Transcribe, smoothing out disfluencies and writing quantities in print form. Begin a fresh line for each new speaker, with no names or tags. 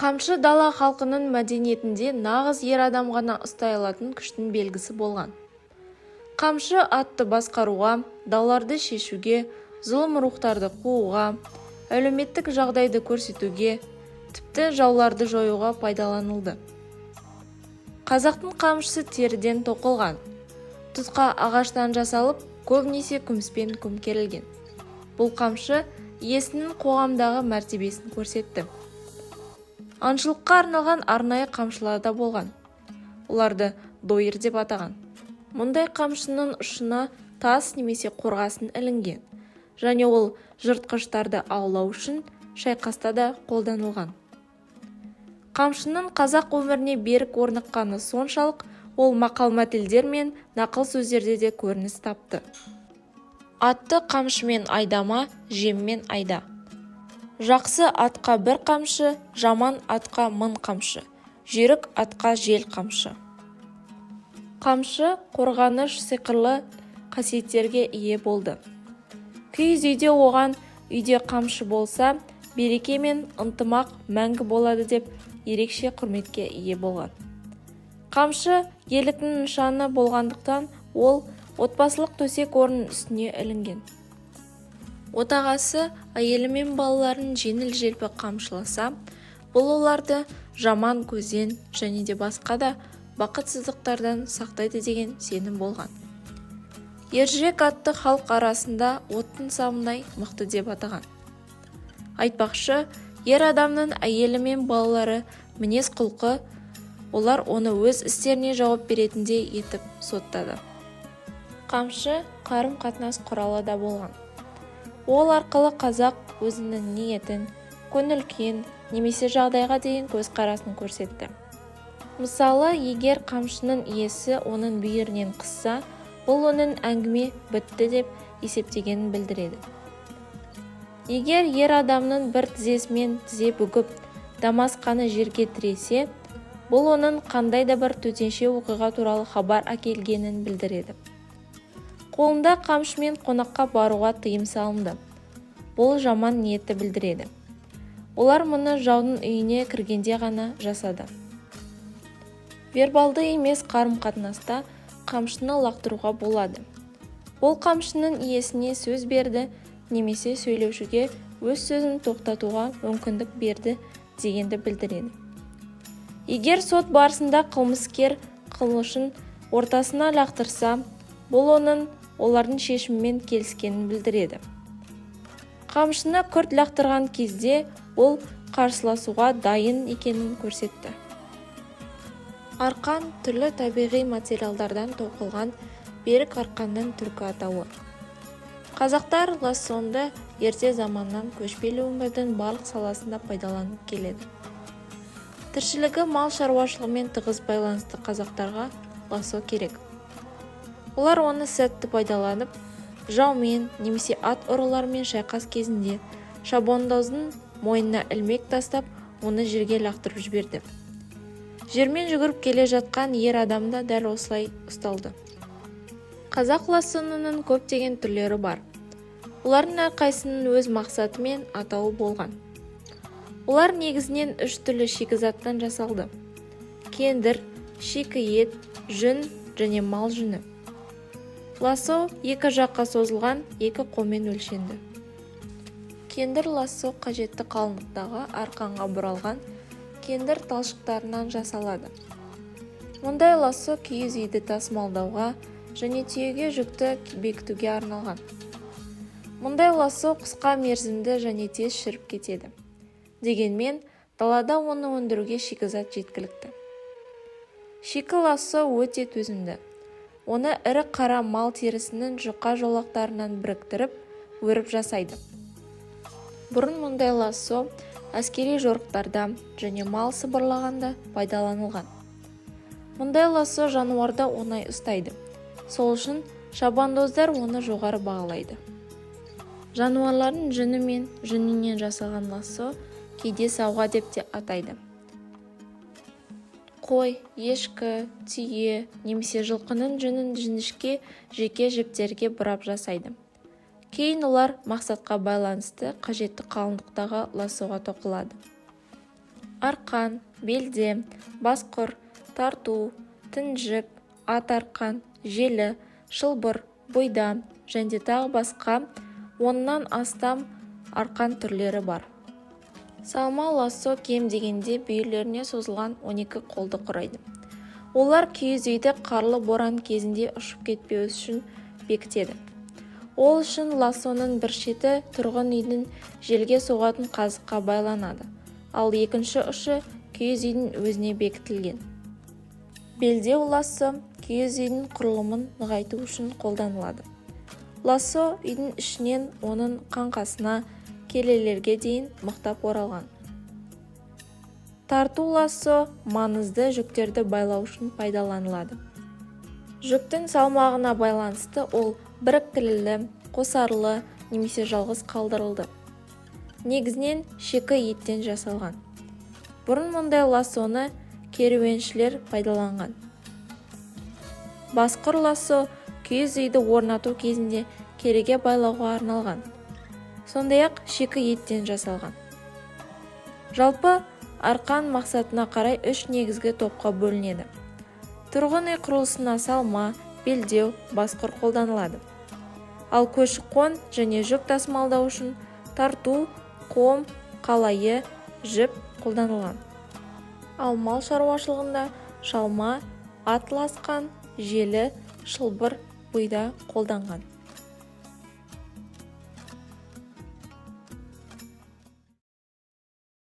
Қамшы дала халқының мәдениетінде нағыз ер адам ғана ұстай алатын күштің белгісі болған. Қамшы атты басқаруға, дауларды шешуге, зұлым рухтарды қууға, әлеуметтік жағдайды көрсетуге, тіпті жауларды жоюға пайдаланылды. Қазақтың қамшысы теріден тоқылған, тұтқа ағаштан жасалып, көбінесе күміспен көмкерілген. Бұл қамшы иесінің қоғамдағы мәртебесін көрсетті. Аңшылыққа арналған арнайы қамшылар да болған. Оларды дойыр деп атаған. Мұндай қамшының ұшына тас немесе қорғасын ілінген, және ол жыртқыштарды аулау үшін шайқаста да қолданылған. Қамшының қазақ өміріне берік орныққаны соншалық, ол мақал-мәтелдер мен нақыл сөздерде де көрініс тапты. Атты қамшымен айдама, жеммен айда. Жақсы атқа бір қамшы, жаман атқа мың қамшы, жүйрік атқа жел қамшы. Қамшы қорғаныш сиқырлы қасиеттерге ие болды. Киіз үйде оған үйде қамшы болса, береке мен ынтымақ мәңгі болады деп ерекше құрметке ие болған. Қамшы ерліктің нышаны болғандықтан ол отбасылық төсек орын үстіне ілінген. Отағасы әйелі мен балаларын жеңіл-желпі қамшыласа, бұл оларды жаман көзден және де басқа да бақытсыздықтардан сақтайды деген сенім болған. Ержүрек атты халық арасында оттың сабындай мықты деп атаған. Айтпақшы, ер адамның әйелі мен балалары мінез құлқы, олар оны өз істеріне жауап беретіндей етіп соттады. Қамшы қарым-қатынас құралы да болған. Ол арқылы қазақ өзінің ниетін, көңіл-күйін немесе жағдайға деген көзқарасын көрсетті. Мысалы, егер қамшының иесі оның бүйірінен қысса, бұл оның әңгіме бітті деп есептегенін білдіреді. Егер ер адамның бір тізесімен тізе бүгіп, дамасқаны жерге тіресе, бұл оның қандай да бір төтенше оқиға туралы хабар әкелгенін білдіреді. Қолында қамшымен қонаққа баруға тыйым салынды. Бұл жаман ниетті білдіреді. Олар мұны жаудың үйіне кіргенде ғана жасады. Вербалды емес қарым-қатынаста қамшыны лақтыруға болады. Ол қамшының иесіне сөз берді немесе сөйлеушіге өз сөзін тоқтатуға мүмкіндік берді дегенді білдіреді. Егер сот барысында қылмыскер қылмышын ортасына лақтырса, бұл оның олардың шешімімен келіскенін білдіреді. Қамшыны күрт лақтырған кезде ол қарсыласуға дайын екенін көрсетті. Арқан түрлі табиғи материалдардан тоқылған берік арқанның түркі атауы. Қазақтар лассоны ерте заманнан көшпелі өмірдің барлық саласында пайдаланып келеді. Тіршілігі мал шаруашылығымен тығыз байланысты қазақтарға лассо керек. Олар оны сәтті пайдаланып, жаумен немесе ат ұрылармен шайқас кезінде шабандоздың мойнына ілмек тастап, оны жерге лақтырып жіберді. Жермен жүгіріп келе жатқан ер адам да дәл осылай ұсталды. Қазақ лассоның көптеген түрлері бар. Олардың әрқайсының өз мақсаты мен атауы болған. Олар негізінен 3 түрлі шикізаттан жасалды: кендір, шикі ет, жүн және мал жүні. Лассо екі жаққа созылған, екі қолмен өлшенді. Кендір лассо қажетті қалыңдықтағы арқанға бұралған кендір талшықтарынан жасалады. Мұндай лассо киіз үйді тасымалдауға және түйеге жүкті бекітуге арналған. Мұндай лассо қысқа мерзімді және тез шіріп кетеді. Дегенмен, далада оны өндіруге шикізат жеткілікті. Шикі лассо өте төзімді. Оны ірі қара мал терісінің жұқа жолақтарынан біріктіріп, өріп жасайды. Бұрын мұндай лассо әскери жорықтарда және мал сыбырлағанда пайдаланылған. Мұндай лассо жануарды оңай ұстайды. Сол үшін шабандоздар оны жоғары бағалайды. Жануарлардың жүні мен жүнінен жасалған лассо кейде сауға деп те атайды. Қой, ешкі, түйе немесе жылқының жүнін жіңішке жеке жіптерге бұрап жасайды. Кейін олар мақсатқа байланысты қажетті қалыңдықтағы лассоға тоқылады. арқан, белде, басқұр, тарту, тінжік, ат арқан, желі, шылбыр, бұйда және тағы басқа 10-нан астам арқан түрлері бар. Салма лассо кем дегенде бүйірлеріне созылған 12 қолды құрайды. Олар киіз үйді қарлы боран кезінде ұшып кетпеу үшін бекітеді. Ол үшін лассоның бір шеті тұрғын үйдің желге соғатын қазыққа байланады, ал екінші ұшы киіз үйдің өзіне бекітілген. Белдеу лассо киіз үйдің құрылымын нығайту үшін қолданылады. Лассо үйдің ішінен оның қаңқасына, келелерге дейін мықтап оралған. Тарту лассо маңызды жүктерді байлау үшін пайдаланылады. Жүктің салмағына байланысты ол біріктірілді, қосарлы немесе жалғыз қалдырылды. Негізінен шикі еттен жасалған. Бұрын мұндай лассоны керуеншілер пайдаланған. Басқұр лассо киіз үйді орнату кезінде кереге байлауға арналған. Сондай-ақ шикі еттен жасалған. Жалпы арқан мақсатына қарай 3 негізгі топқа бөлінеді. Тұрғын үй құрылысына салма, белдеу, басқұр қолданылады. Ал көші-қон және жүк тасымалдау үшін тарту, қом, қалайы, жіп қолданылған. Ал мал шаруашылығында шалма, ат ласқан, желі, шылбыр, бұйда қолданған.